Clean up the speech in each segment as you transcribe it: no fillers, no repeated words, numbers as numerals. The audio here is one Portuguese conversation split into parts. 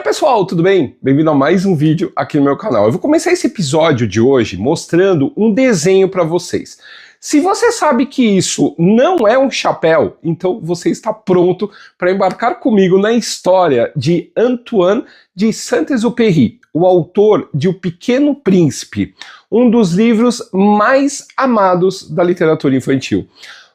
Pessoal, tudo bem? Bem-vindo a mais um vídeo aqui no meu canal. Eu vou começar esse episódio de hoje mostrando um desenho para vocês. Se você sabe que isso não é um chapéu, então você está pronto para embarcar comigo na história de Antoine de Saint-Exupéry, o autor de O Pequeno Príncipe, um dos livros mais amados da literatura infantil.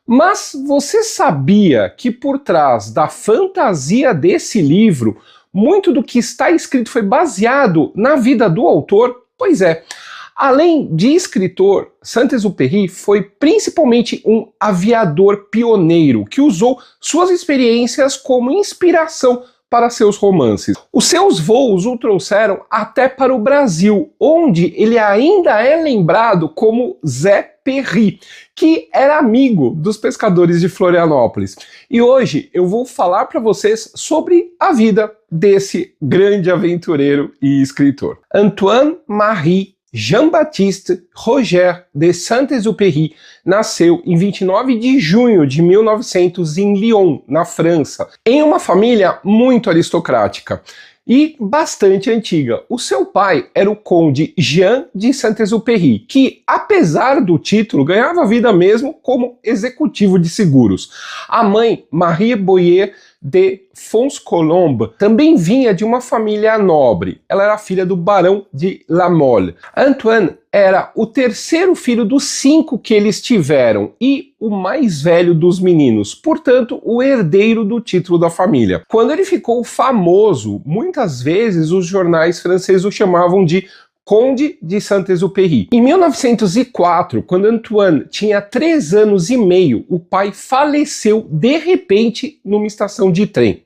Mas você sabia que por trás da fantasia desse livro, muito do que está escrito foi baseado na vida do autor? Pois é. Além de escritor, Saint-Exupéry foi principalmente um aviador pioneiro que usou suas experiências como inspiração para seus romances. Os seus voos o trouxeram até para o Brasil, onde ele ainda é lembrado como Zé Perry, que era amigo dos pescadores de Florianópolis. E hoje eu vou falar para vocês sobre a vida desse grande aventureiro e escritor. Antoine-Marie Jean-Baptiste Roger de Saint-Exupéry nasceu em 29 de junho de 1900 em Lyon, na França, em uma família muito aristocrática e bastante antiga. O seu pai era o conde Jean de Saint-Exupéry, que, apesar do título, ganhava vida mesmo como executivo de seguros. A mãe, Marie Boyer de Fonscolombe, também vinha de uma família nobre. Ela era filha do barão de La Mole. Antoine era o terceiro filho dos 5 que eles tiveram e o mais velho dos meninos, portanto, o herdeiro do título da família. Quando ele ficou famoso, muitas vezes os jornais franceses o chamavam de Conde de Saint-Exupéry. Em 1904, quando Antoine tinha 3 anos e meio, o pai faleceu de repente numa estação de trem.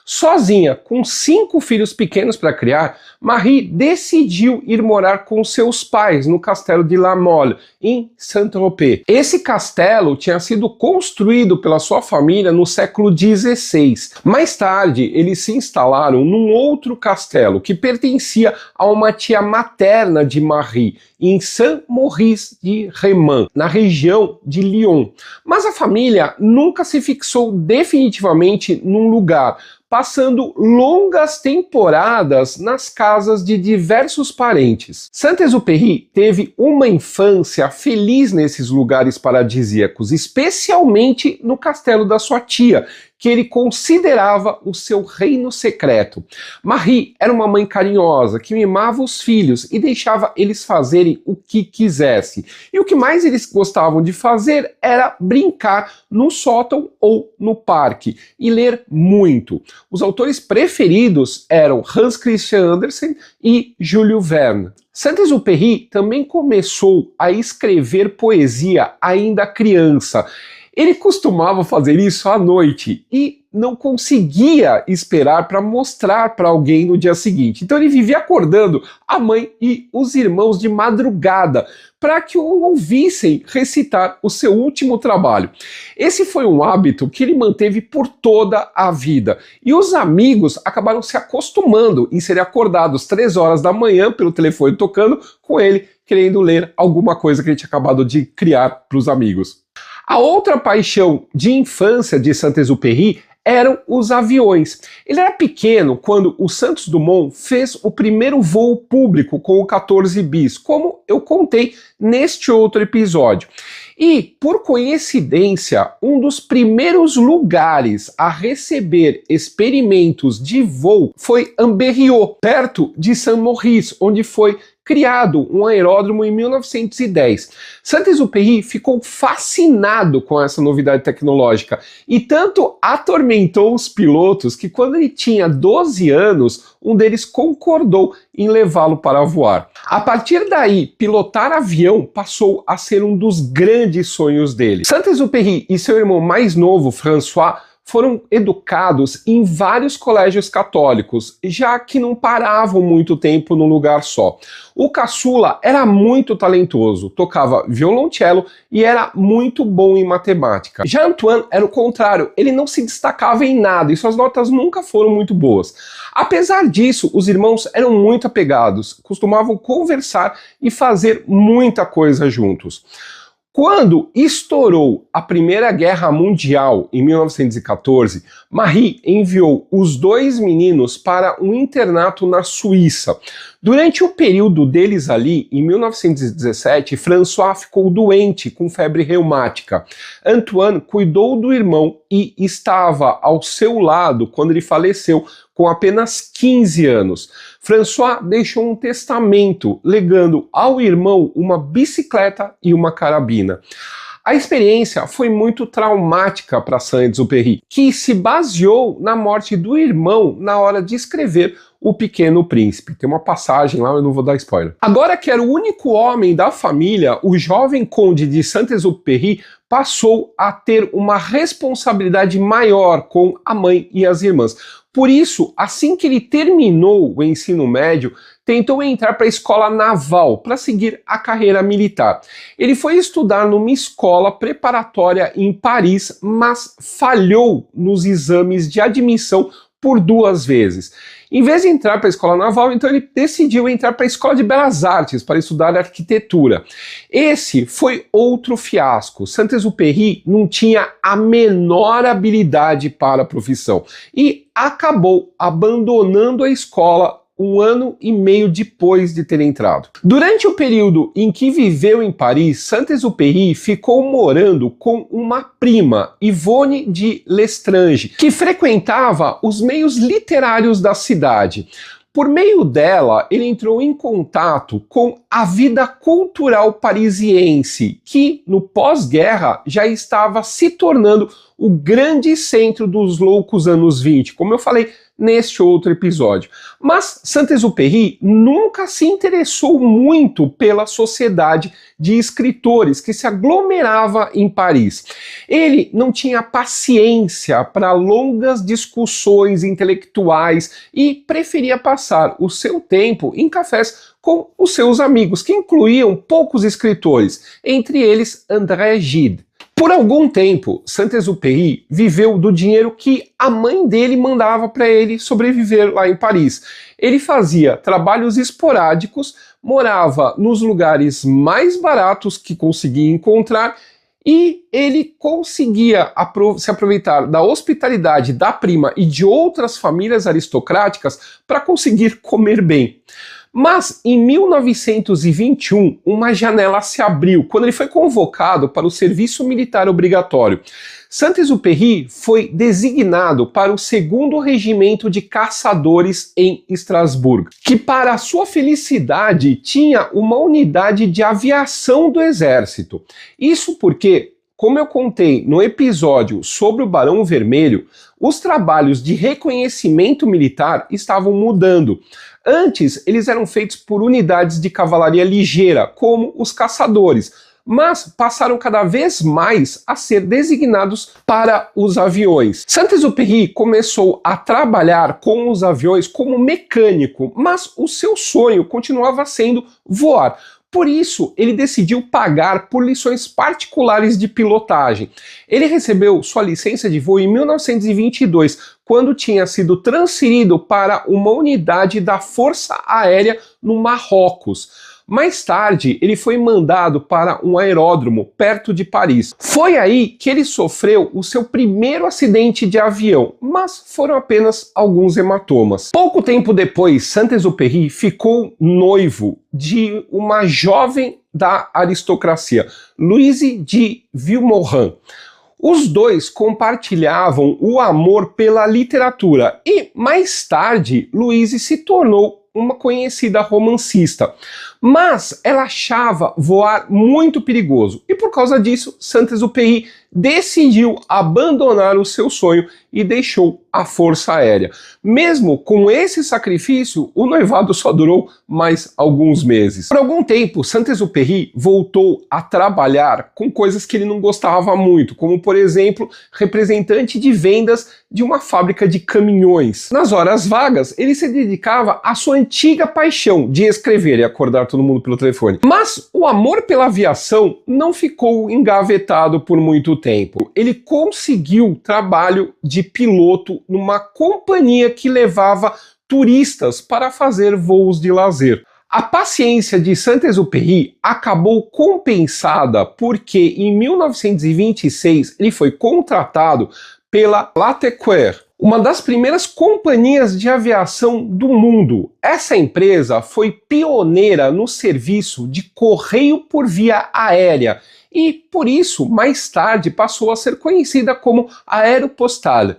Sozinha, com 5 filhos pequenos para criar, Marie decidiu ir morar com seus pais no castelo de La Mole, em Saint-Tropez. Esse castelo tinha sido construído pela sua família no século XVI. Mais tarde, eles se instalaram num outro castelo que pertencia a uma tia materna de Marie, em Saint-Maurice de Réman, na região de Lyon. Mas a família nunca se fixou definitivamente num lugar, passando longas temporadas nas casas de diversos parentes. Saint-Exupéry teve uma infância feliz nesses lugares paradisíacos, especialmente no castelo da sua tia, que ele considerava o seu reino secreto. Marie era uma mãe carinhosa, que mimava os filhos e deixava eles fazerem o que quisessem. E o que mais eles gostavam de fazer era brincar no sótão ou no parque e ler muito. Os autores preferidos eram Hans Christian Andersen e Jules Verne. Saint-Exupéry também começou a escrever poesia ainda criança. Ele costumava fazer isso à noite e não conseguia esperar para mostrar para alguém no dia seguinte. Então ele vivia acordando a mãe e os irmãos de madrugada para que o ouvissem recitar o seu último trabalho. Esse foi um hábito que ele manteve por toda a vida. E os amigos acabaram se acostumando em serem acordados 3 horas da manhã pelo telefone tocando com ele, querendo ler alguma coisa que ele tinha acabado de criar para os amigos. A outra paixão de infância de Saint-Exupéry eram os aviões. Ele era pequeno quando o Santos Dumont fez o primeiro voo público com o 14 bis, como eu contei neste outro episódio. E, por coincidência, um dos primeiros lugares a receber experimentos de voo foi Ambérieu, perto de Saint-Maurice, onde foi criado um aeródromo em 1910. Saint-Exupéry ficou fascinado com essa novidade tecnológica e tanto atormentou os pilotos que quando ele tinha 12 anos, um deles concordou em levá-lo para voar. A partir daí, pilotar avião passou a ser um dos grandes sonhos dele. Saint-Exupéry e seu irmão mais novo, François, foram educados em vários colégios católicos, já que não paravam muito tempo num lugar só. O caçula era muito talentoso, tocava violoncelo e era muito bom em matemática. Já Antoine era o contrário, ele não se destacava em nada e suas notas nunca foram muito boas. Apesar disso, os irmãos eram muito apegados, costumavam conversar e fazer muita coisa juntos. Quando estourou a Primeira Guerra Mundial, em 1914, Marie enviou os dois meninos para um internato na Suíça. Durante o período deles ali, em 1917, François ficou doente com febre reumática. Antoine cuidou do irmão e estava ao seu lado quando ele faleceu, com apenas 15 anos. François deixou um testamento legando ao irmão uma bicicleta e uma carabina. A experiência foi muito traumática para Saint-Exupéry, que se baseou na morte do irmão na hora de escrever O Pequeno Príncipe. Tem uma passagem lá, eu não vou dar spoiler. Agora que era o único homem da família, o jovem conde de Saint-Exupéry passou a ter uma responsabilidade maior com a mãe e as irmãs. Por isso, assim que ele terminou o ensino médio, tentou entrar para a escola naval para seguir a carreira militar. Ele foi estudar numa escola preparatória em Paris, mas falhou nos exames de admissão por 2 vezes. Em vez de entrar para a escola naval, então ele decidiu entrar para a escola de belas artes para estudar arquitetura. Esse foi outro fiasco. Saint-Exupéry não tinha a menor habilidade para a profissão e acabou abandonando a escola 1 ano e meio depois de ter entrado. Durante o período em que viveu em Paris, Saint-Exupéry ficou morando com uma prima, Yvonne de Lestrange, que frequentava os meios literários da cidade. Por meio dela, ele entrou em contato com a vida cultural parisiense, que no pós-guerra já estava se tornando o grande centro dos loucos anos 20, como eu falei neste outro episódio. Mas Saint-Exupéry nunca se interessou muito pela sociedade de escritores que se aglomerava em Paris. Ele não tinha paciência para longas discussões intelectuais e preferia passar o seu tempo em cafés com os seus amigos, que incluíam poucos escritores, entre eles André Gide. Por algum tempo, Saint-Exupéry viveu do dinheiro que a mãe dele mandava para ele sobreviver lá em Paris. Ele fazia trabalhos esporádicos, morava nos lugares mais baratos que conseguia encontrar e ele conseguia se aproveitar da hospitalidade da prima e de outras famílias aristocráticas para conseguir comer bem. Mas em 1921, uma janela se abriu quando ele foi convocado para o serviço militar obrigatório. Saint-Exupéry foi designado para o 2º Regimento de Caçadores em Estrasburgo, que para sua felicidade tinha uma unidade de aviação do exército. Isso porque, como eu contei no episódio sobre o Barão Vermelho, os trabalhos de reconhecimento militar estavam mudando. Antes, eles eram feitos por unidades de cavalaria ligeira, como os caçadores, mas passaram cada vez mais a ser designados para os aviões. Saint-Exupéry começou a trabalhar com os aviões como mecânico, mas o seu sonho continuava sendo voar. Por isso, ele decidiu pagar por lições particulares de pilotagem. Ele recebeu sua licença de voo em 1922, quando tinha sido transferido para uma unidade da Força Aérea no Marrocos. Mais tarde, ele foi mandado para um aeródromo perto de Paris. Foi aí que ele sofreu o seu primeiro acidente de avião, mas foram apenas alguns hematomas. Pouco tempo depois, Saint-Exupéry ficou noivo de uma jovem da aristocracia, Louise de Vilmorin. Os dois compartilhavam o amor pela literatura e, mais tarde, Louise se tornou uma conhecida romancista. Mas ela achava voar muito perigoso e, por causa disso, Saint-Exupéry decidiu abandonar o seu sonho e deixou a Força Aérea. Mesmo com esse sacrifício, o noivado só durou mais alguns meses. Por algum tempo, Saint-Exupéry voltou a trabalhar com coisas que ele não gostava muito, como, por exemplo, representante de vendas de uma fábrica de caminhões. Nas horas vagas, ele se dedicava à sua antiga paixão de escrever e acordar todo mundo pelo telefone. Mas o amor pela aviação não ficou engavetado por muito tempo. Ele conseguiu trabalho de piloto numa companhia que levava turistas para fazer voos de lazer. A paciência de Saint-Exupéry acabou compensada porque em 1926 ele foi contratado pela Latécoère, uma das primeiras companhias de aviação do mundo. Essa empresa foi pioneira no serviço de correio por via aérea e, por isso, mais tarde passou a ser conhecida como Aéropostale.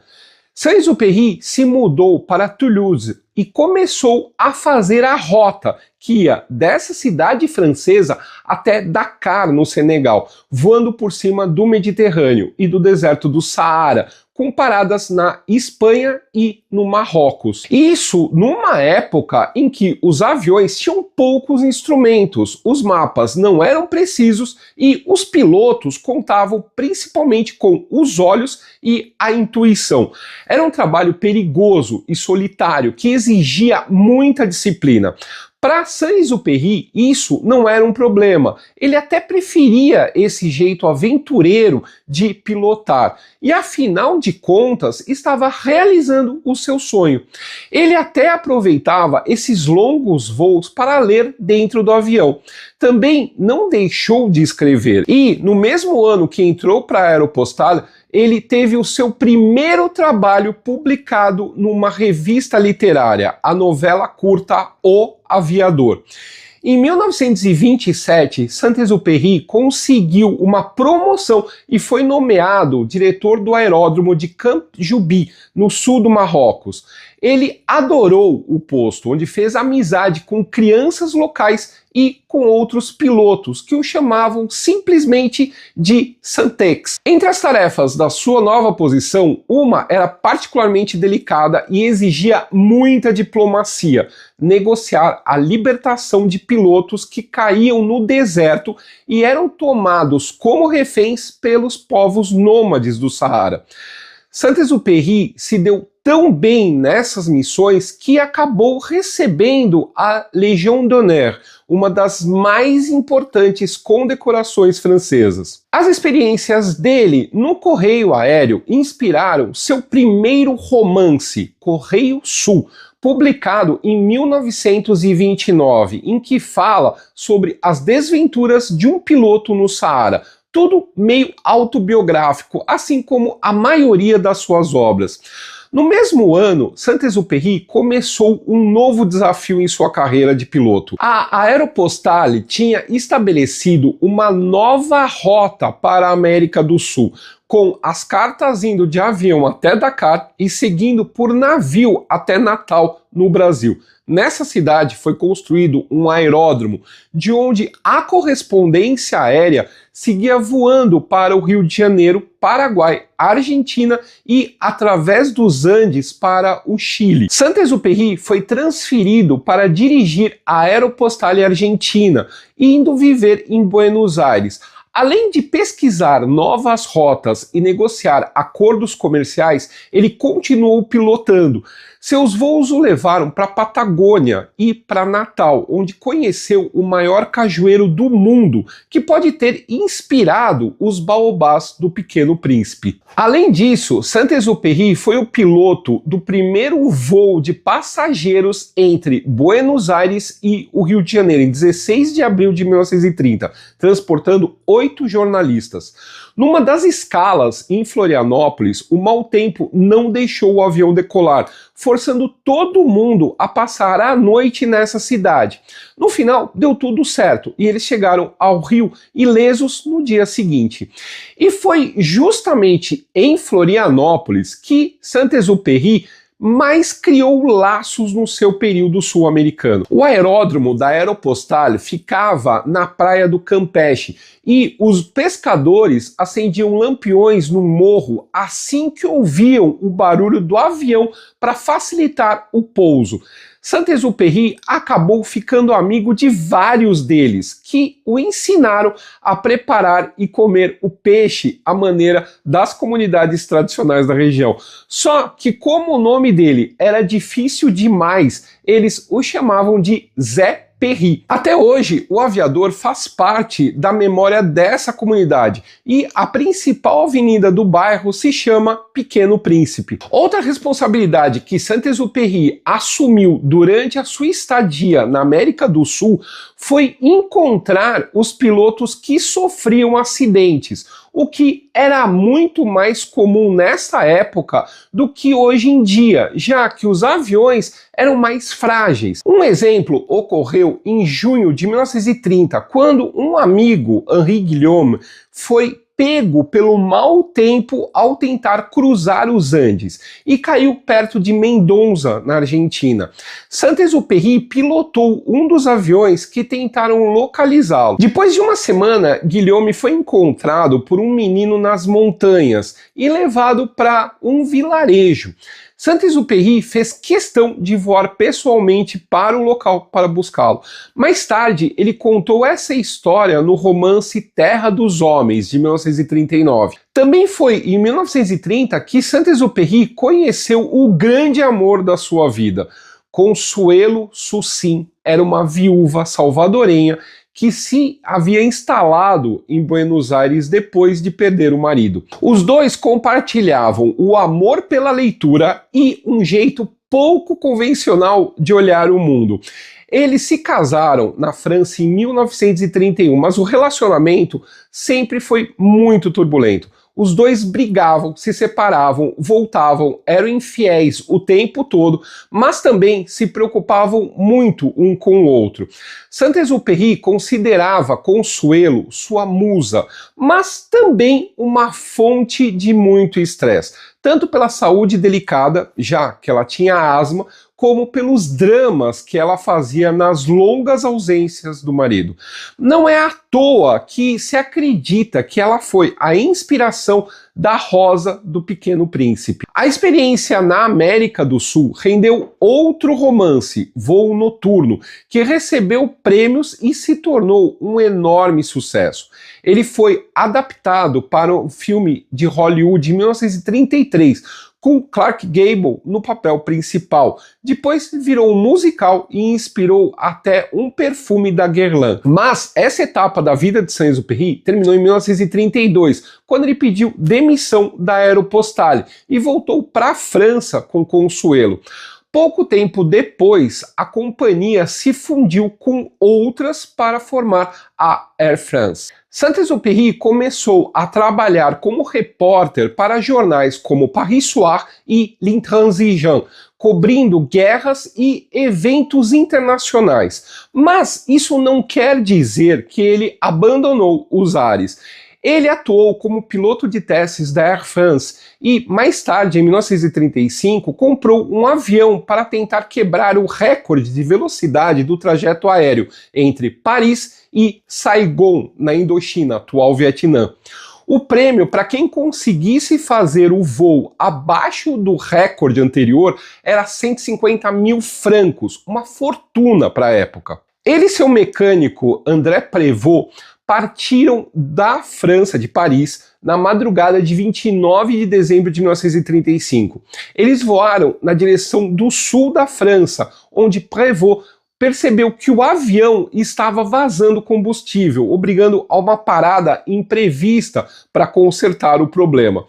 Saint-Exupéry se mudou para Toulouse e começou a fazer a rota que ia dessa cidade francesa até Dakar, no Senegal, voando por cima do Mediterrâneo e do deserto do Saara, com paradas na Espanha e no Marrocos. Isso numa época em que os aviões tinham poucos instrumentos, os mapas não eram precisos e os pilotos contavam principalmente com os olhos e a intuição. Era um trabalho perigoso e solitário que exigia muita disciplina. Para Saint-Exupéry, isso não era um problema. Ele até preferia esse jeito aventureiro de pilotar. E, afinal de contas, estava realizando o seu sonho. Ele até aproveitava esses longos voos para ler dentro do avião. Também não deixou de escrever. E, no mesmo ano que entrou para a Aéropostale, ele teve o seu primeiro trabalho publicado numa revista literária, a novela curta O Aviador. Em 1927, Saint-Exupéry conseguiu uma promoção e foi nomeado diretor do aeródromo de Camp Joubi, no sul do Marrocos. Ele adorou o posto, onde fez amizade com crianças locais e com outros pilotos, que o chamavam simplesmente de Santex. Entre as tarefas da sua nova posição, uma era particularmente delicada e exigia muita diplomacia: negociar a libertação de pilotos que caíam no deserto e eram tomados como reféns pelos povos nômades do Saara. Saint-Exupéry se deu tão bem nessas missões que acabou recebendo a Légion d'honneur, uma das mais importantes condecorações francesas. As experiências dele no correio aéreo inspiraram seu primeiro romance, Correio Sul, publicado em 1929, em que fala sobre as desventuras de um piloto no Saara. Tudo meio autobiográfico, assim como a maioria das suas obras. No mesmo ano, Saint-Exupéry começou um novo desafio em sua carreira de piloto. A Aéropostale tinha estabelecido uma nova rota para a América do Sul, com as cartas indo de avião até Dakar e seguindo por navio até Natal, no Brasil. Nessa cidade foi construído um aeródromo, de onde a correspondência aérea seguia voando para o Rio de Janeiro, Paraguai, Argentina e através dos Andes para o Chile. Saint-Exupéry foi transferido para dirigir a Aéropostale Argentina, indo viver em Buenos Aires. Além de pesquisar novas rotas e negociar acordos comerciais, ele continuou pilotando. Seus voos o levaram para a Patagônia e para Natal, onde conheceu o maior cajueiro do mundo, que pode ter inspirado os baobás do Pequeno Príncipe. Além disso, Saint-Exupéry foi o piloto do primeiro voo de passageiros entre Buenos Aires e o Rio de Janeiro, em 16 de abril de 1930, transportando 8 jornalistas. Numa das escalas em Florianópolis, o mau tempo não deixou o avião decolar, forçando todo mundo a passar a noite nessa cidade. No final, deu tudo certo e eles chegaram ao Rio ilesos no dia seguinte. E foi justamente em Florianópolis que Saint-Exupéry mas criou laços no seu período sul-americano. O aeródromo da Aéropostale ficava na praia do Campeche e os pescadores acendiam lampiões no morro assim que ouviam o barulho do avião para facilitar o pouso. Saint-Exupéry acabou ficando amigo de vários deles, que o ensinaram a preparar e comer o peixe à maneira das comunidades tradicionais da região. Só que como o nome dele era difícil demais, eles o chamavam de Zé Saint-Exupéry. Até hoje, o aviador faz parte da memória dessa comunidade e a principal avenida do bairro se chama Pequeno Príncipe. Outra responsabilidade que Saint-Exupéry assumiu durante a sua estadia na América do Sul foi encontrar os pilotos que sofriam acidentes, o que era muito mais comum nessa época do que hoje em dia, já que os aviões eram mais frágeis. Um exemplo ocorreu em junho de 1930, quando um amigo, Henri Guillaume, foi pego pelo mau tempo ao tentar cruzar os Andes e caiu perto de Mendoza, na Argentina. Saint-Exupéry pilotou um dos aviões que tentaram localizá-lo. Depois de uma semana, Guillaume foi encontrado por um menino nas montanhas e levado para um vilarejo. Saint-Exupéry fez questão de voar pessoalmente para o local para buscá-lo. Mais tarde, ele contou essa história no romance Terra dos Homens, de 1939. Também foi em 1930 que Saint-Exupéry conheceu o grande amor da sua vida. Consuelo Sucín era uma viúva salvadorenha que se havia instalado em Buenos Aires depois de perder o marido. Os dois compartilhavam o amor pela leitura e um jeito pouco convencional de olhar o mundo. Eles se casaram na França em 1931, mas o relacionamento sempre foi muito turbulento. Os dois brigavam, se separavam, voltavam, eram infiéis o tempo todo, mas também se preocupavam muito um com o outro. Saint-Exupéry considerava Consuelo sua musa, mas também uma fonte de muito estresse, tanto pela saúde delicada, já que ela tinha asma, como pelos dramas que ela fazia nas longas ausências do marido. Não é à toa que se acredita que ela foi a inspiração da Rosa do Pequeno Príncipe. A experiência na América do Sul rendeu outro romance, Voo Noturno, que recebeu prêmios e se tornou um enorme sucesso. Ele foi adaptado para o filme de Hollywood de 1933, com Clark Gable no papel principal. Depois virou um musical e inspirou até um perfume da Guerlain. Mas essa etapa da vida de Saint-Exupéry terminou em 1932, quando ele pediu demissão da Aéropostale e voltou para a França com Consuelo. Pouco tempo depois, a companhia se fundiu com outras para formar a Air France. Saint-Exupéry começou a trabalhar como repórter para jornais como Paris Soir e L'Intransigeant, cobrindo guerras e eventos internacionais. Mas isso não quer dizer que ele abandonou os ares. Ele atuou como piloto de testes da Air France e, mais tarde, em 1935, comprou um avião para tentar quebrar o recorde de velocidade do trajeto aéreo entre Paris e Saigon, na Indochina, atual Vietnã. O prêmio para quem conseguisse fazer o voo abaixo do recorde anterior era 150 mil francos, uma fortuna para a época. Ele e seu mecânico André Prévost partiram da França, de Paris, na madrugada de 29 de dezembro de 1935. Eles voaram na direção do sul da França, onde Prévost percebeu que o avião estava vazando combustível, obrigando a uma parada imprevista para consertar o problema.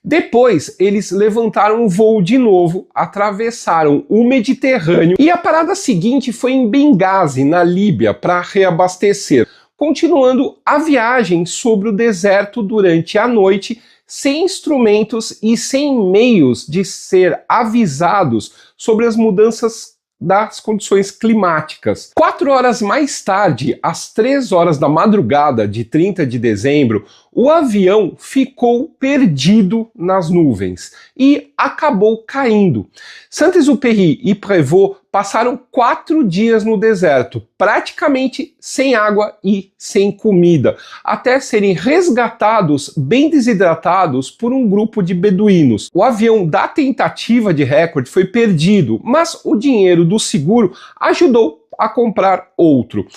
Depois, eles levantaram o voo de novo, atravessaram o Mediterrâneo e a parada seguinte foi em Benghazi, na Líbia, para reabastecer, continuando a viagem sobre o deserto durante a noite, sem instrumentos e sem meios de ser avisados sobre as mudanças das condições climáticas. 4 horas mais tarde, às 3 horas da madrugada de 30 de dezembro, o avião ficou perdido nas nuvens e acabou caindo. Saint-Exupéry e Prévost passaram 4 dias no deserto, praticamente sem água e sem comida, até serem resgatados bem desidratados por um grupo de beduínos. O avião da tentativa de recorde foi perdido, mas o dinheiro do seguro ajudou a comprar outro.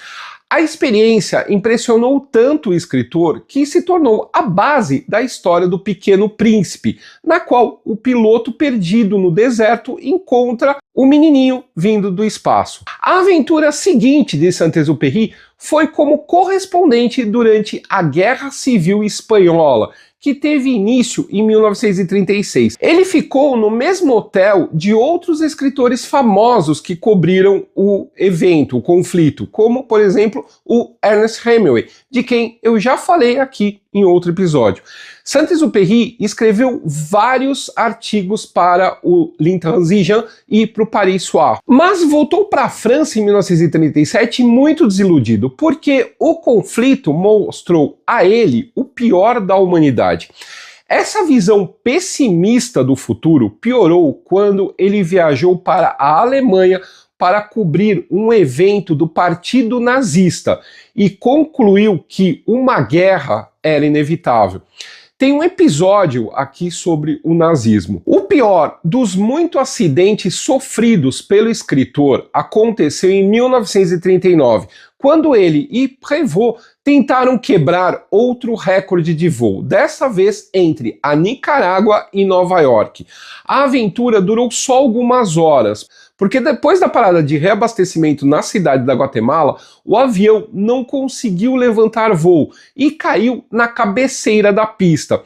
A experiência impressionou tanto o escritor que se tornou a base da história do Pequeno Príncipe, na qual o piloto perdido no deserto encontra o menininho vindo do espaço. A aventura seguinte de Saint-Exupéry foi como correspondente durante a Guerra Civil Espanhola, que teve início em 1936. Ele ficou no mesmo hotel de outros escritores famosos que cobriram o evento, o conflito, como, por exemplo, o Ernest Hemingway, de quem eu já falei aqui em outro episódio. Saint-Exupéry escreveu vários artigos para o L'Intransigeant e para o Paris Soir, mas voltou para a França em 1937 muito desiludido, porque o conflito mostrou a ele o pior da humanidade. Essa visão pessimista do futuro piorou quando ele viajou para a Alemanha para cobrir um evento do Partido Nazista e concluiu que uma guerra era inevitável. Tem um episódio aqui sobre o nazismo. O pior dos muitos acidentes sofridos pelo escritor aconteceu em 1939, quando ele e Prévost tentaram quebrar outro recorde de voo, dessa vez entre a Nicarágua e Nova York. A aventura durou só algumas horas, porque depois da parada de reabastecimento na cidade da Guatemala, o avião não conseguiu levantar voo e caiu na cabeceira da pista.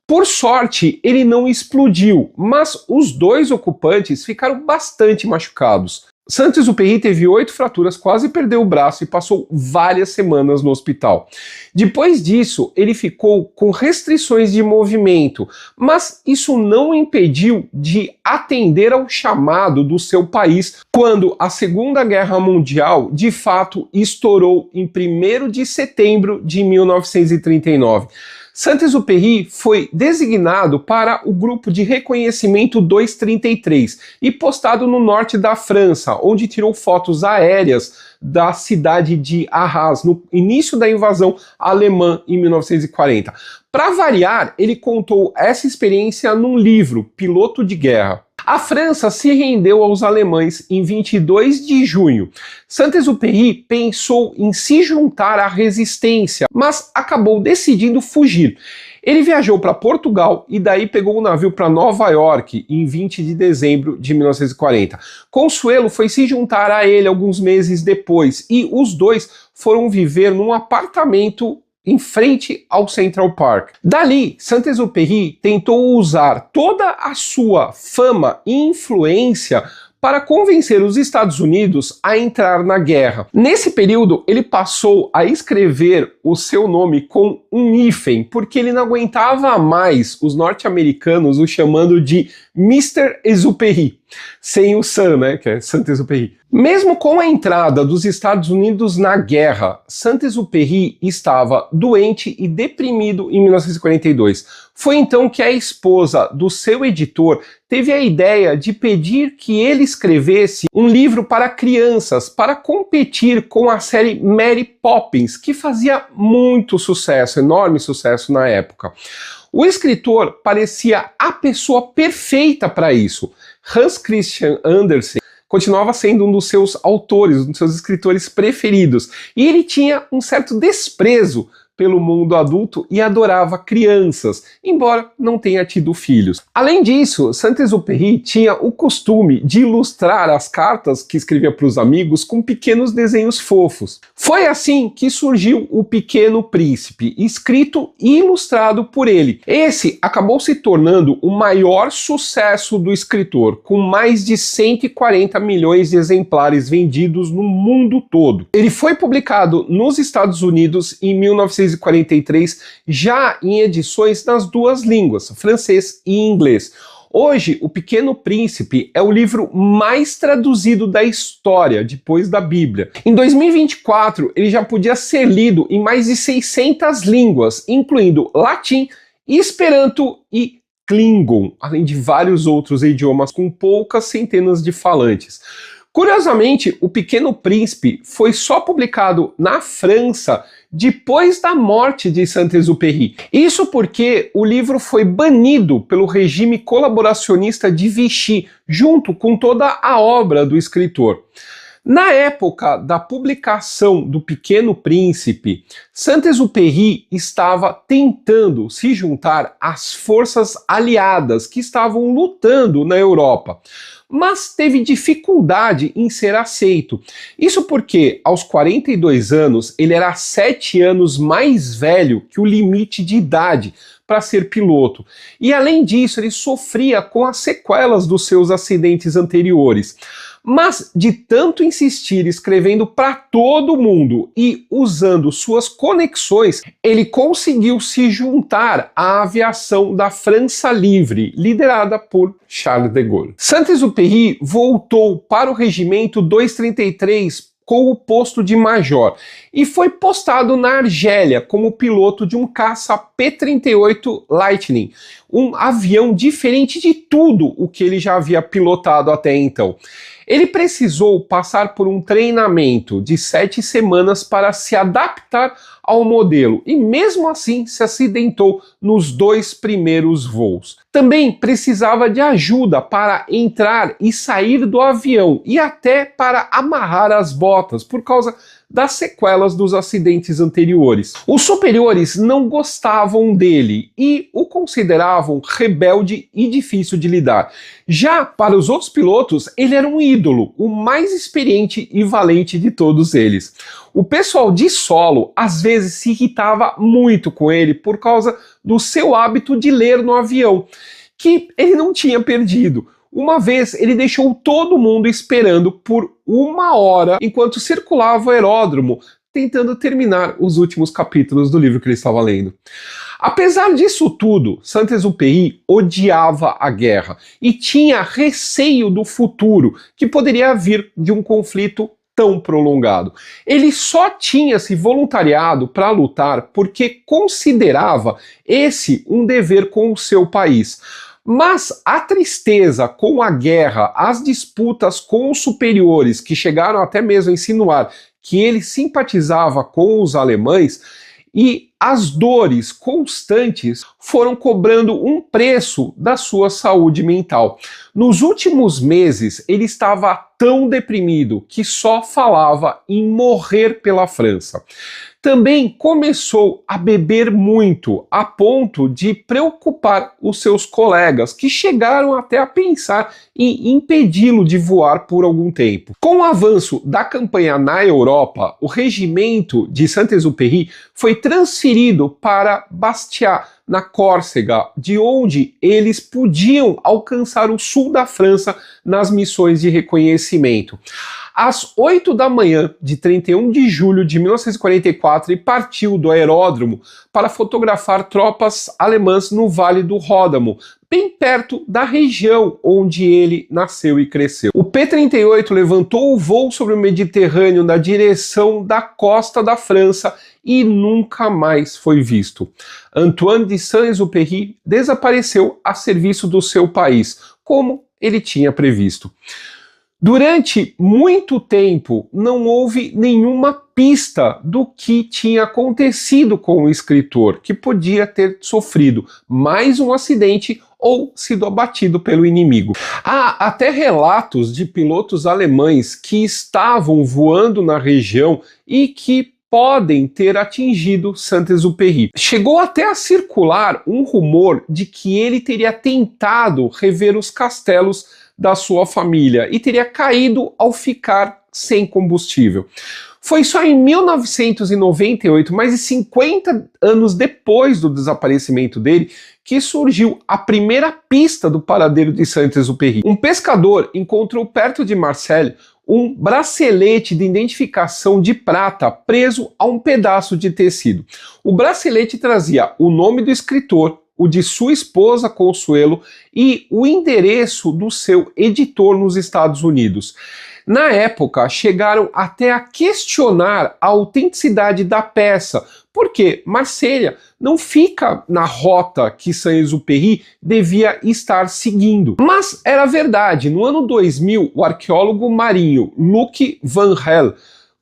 Por sorte, ele não explodiu, mas os dois ocupantes ficaram bastante machucados. Saint-Exupéry teve 8 fraturas, quase perdeu o braço e passou várias semanas no hospital. Depois disso, ele ficou com restrições de movimento, mas isso não o impediu de atender ao chamado do seu país quando a Segunda Guerra Mundial, de fato, estourou em 1º de setembro de 1939. Saint-Exupéry foi designado para o grupo de reconhecimento 233 e postado no norte da França, onde tirou fotos aéreas da cidade de Arras, no início da invasão alemã em 1940. Para variar, ele contou essa experiência num livro, Piloto de Guerra. A França se rendeu aos alemães em 22 de junho. Saint-Exupéry pensou em se juntar à resistência, mas acabou decidindo fugir. Ele viajou para Portugal e daí pegou um navio para Nova York em 20 de dezembro de 1940. Consuelo foi se juntar a ele alguns meses depois e os dois foram viver num apartamento em frente ao Central Park. Dali, Saint-Exupéry tentou usar toda a sua fama e influência para convencer os Estados Unidos a entrar na guerra. Nesse período, ele passou a escrever o seu nome com um hífen, porque ele não aguentava mais os norte-americanos o chamando de Mr. Exupéry, sem o Sam, né, que é Saint-Exupéry. Mesmo com a entrada dos Estados Unidos na guerra, Saint-Exupéry estava doente e deprimido em 1942. Foi então que a esposa do seu editor teve a ideia de pedir que ele escrevesse um livro para crianças, para competir com a série Mary Poppins, que fazia muito sucesso, enorme sucesso na época. O escritor parecia a pessoa perfeita para isso. Hans Christian Andersen continuava sendo um dos seus autores, um dos seus escritores preferidos, e ele tinha um certo desprezo pelo mundo adulto e adorava crianças, embora não tenha tido filhos. Além disso, Saint-Exupéry tinha o costume de ilustrar as cartas que escrevia para os amigos com pequenos desenhos fofos. Foi assim que surgiu O Pequeno Príncipe, escrito e ilustrado por ele. Esse acabou se tornando o maior sucesso do escritor, com mais de 140 milhões de exemplares vendidos no mundo todo. Ele foi publicado nos Estados Unidos em 1943, já em edições nas duas línguas, francês e inglês. Hoje, O Pequeno Príncipe é o livro mais traduzido da história, depois da Bíblia. Em 2024, ele já podia ser lido em mais de 600 línguas, incluindo latim, esperanto e Klingon, além de vários outros idiomas com poucas centenas de falantes. Curiosamente, O Pequeno Príncipe foi só publicado na França depois da morte de Saint-Exupéry. Isso porque o livro foi banido pelo regime colaboracionista de Vichy, junto com toda a obra do escritor. Na época da publicação do Pequeno Príncipe, Saint-Exupéry estava tentando se juntar às forças aliadas que estavam lutando na Europa, mas teve dificuldade em ser aceito. Isso porque, aos 42 anos, ele era 7 anos mais velho que o limite de idade para ser piloto. E além disso, ele sofria com as sequelas dos seus acidentes anteriores. Mas, de tanto insistir escrevendo para todo mundo e usando suas conexões, ele conseguiu se juntar à aviação da França Livre, liderada por Charles de Gaulle. Saint-Exupéry voltou para o regimento 233 com o posto de major e foi postado na Argélia como piloto de um caça P-38 Lightning, um avião diferente de tudo o que ele já havia pilotado até então. Ele precisou passar por um treinamento de 7 semanas para se adaptar ao modelo e mesmo assim se acidentou nos 2 primeiros voos. Também precisava de ajuda para entrar e sair do avião e até para amarrar as botas por causa das sequelas dos acidentes anteriores. Os superiores não gostavam dele e o consideravam rebelde e difícil de lidar. Já para os outros pilotos, ele era um ídolo, o mais experiente e valente de todos eles. O pessoal de solo às vezes se irritava muito com ele por causa do seu hábito de ler no avião, que ele não tinha perdido. Uma vez ele deixou todo mundo esperando por 1 hora enquanto circulava o aeródromo, tentando terminar os últimos capítulos do livro que ele estava lendo. Apesar disso tudo, Saint-Exupéry odiava a guerra e tinha receio do futuro que poderia vir de um conflito tão prolongado. Ele só tinha se voluntariado para lutar porque considerava esse um dever com o seu país. Mas a tristeza com a guerra, as disputas com os superiores, que chegaram até mesmo a insinuar que ele simpatizava com os alemães, e as dores constantes foram cobrando um preço da sua saúde mental. Nos últimos meses, ele estava tão deprimido que só falava em morrer pela França. Também começou a beber muito, a ponto de preocupar os seus colegas, que chegaram até a pensar em impedi-lo de voar por algum tempo. Com o avanço da campanha na Europa, o regimento de Saint-Exupéry foi transferido para Bastia, na Córcega, de onde eles podiam alcançar o sul da França nas missões de reconhecimento. Às 8 da manhã de 31 de julho de 1944, ele partiu do aeródromo para fotografar tropas alemãs no Vale do Ródano, bem perto da região onde ele nasceu e cresceu. O P-38 levantou o voo sobre o Mediterrâneo na direção da costa da França e nunca mais foi visto. Antoine de Saint-Exupéry desapareceu a serviço do seu país, como ele tinha previsto. Durante muito tempo não houve nenhuma pista do que tinha acontecido com o escritor, que podia ter sofrido mais um acidente ou sido abatido pelo inimigo. Há até relatos de pilotos alemães que estavam voando na região e que podem ter atingido Saint-Exupéry. Chegou até a circular um rumor de que ele teria tentado rever os castelos da sua família e teria caído ao ficar sem combustível. Foi só em 1998, mais de 50 anos depois do desaparecimento dele, que surgiu a primeira pista do paradeiro de Saint-Exupéry. Um pescador encontrou perto de Marseille um bracelete de identificação de prata preso a um pedaço de tecido. O bracelete trazia o nome do escritor, o de sua esposa Consuelo e o endereço do seu editor nos Estados Unidos. Na época, chegaram até a questionar a autenticidade da peça, porque Marselha não fica na rota que Saint-Exupéry devia estar seguindo. Mas era verdade, no ano 2000, o arqueólogo marinho Luc Van Hel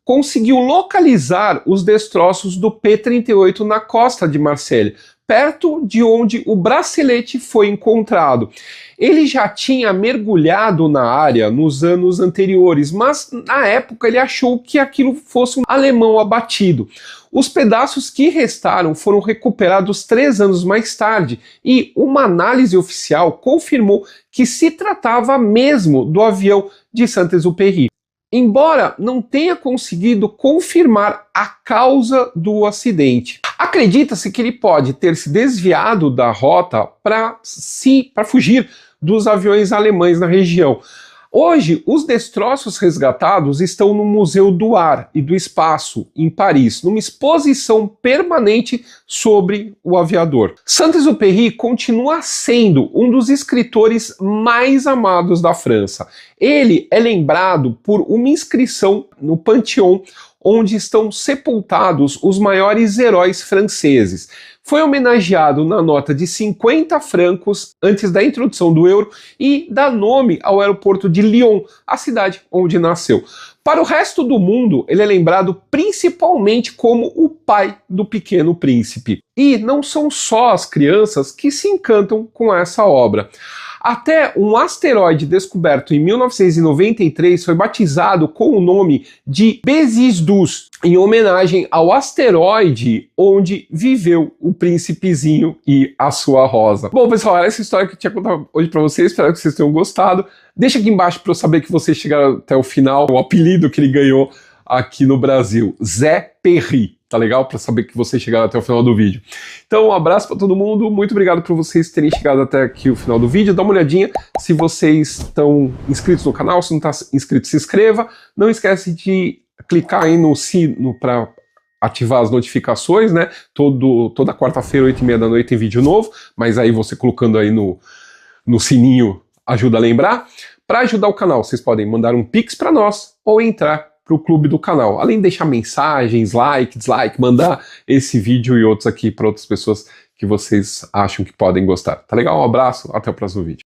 conseguiu localizar os destroços do P-38 na costa de Marselha, perto de onde o bracelete foi encontrado. Ele já tinha mergulhado na área nos anos anteriores, mas na época ele achou que aquilo fosse um alemão abatido. Os pedaços que restaram foram recuperados 3 anos mais tarde e uma análise oficial confirmou que se tratava mesmo do avião de Saint-Exupéry. Embora não tenha conseguido confirmar a causa do acidente. Acredita-se que ele pode ter se desviado da rota para fugir dos aviões alemães na região. Hoje, os destroços resgatados estão no Museu do Ar e do Espaço, em Paris, numa exposição permanente sobre o aviador. Saint-Exupéry continua sendo um dos escritores mais amados da França. Ele é lembrado por uma inscrição no Panthéon, onde estão sepultados os maiores heróis franceses. Foi homenageado na nota de 50 francos antes da introdução do euro e dá nome ao aeroporto de Lyon, a cidade onde nasceu. Para o resto do mundo, ele é lembrado principalmente como o pai do Pequeno Príncipe. E não são só as crianças que se encantam com essa obra. Até um asteroide descoberto em 1993 foi batizado com o nome de Béziers-12, em homenagem ao asteroide onde viveu o príncipezinho e a sua rosa. Bom, pessoal, essa história que eu tinha contado hoje para vocês, espero que vocês tenham gostado. Deixa aqui embaixo para eu saber que vocês chegaram até o final, o apelido que ele ganhou aqui no Brasil, Zé Perry. Tá legal? Para saber que vocês chegaram até o final do vídeo. Então, um abraço para todo mundo. Muito obrigado por vocês terem chegado até aqui o final do vídeo. Dá uma olhadinha se vocês estão inscritos no canal. Se não está inscrito, se inscreva. Não esquece de clicar aí no sino para ativar as notificações, né? Toda quarta-feira, 8h30 da noite, tem vídeo novo. Mas aí você colocando aí no sininho ajuda a lembrar. Para ajudar o canal, vocês podem mandar um Pix para nós ou entrar para o clube do canal. Além de deixar mensagens, like, dislike, mandar esse vídeo e outros aqui para outras pessoas que vocês acham que podem gostar. Tá legal? Um abraço, até o próximo vídeo.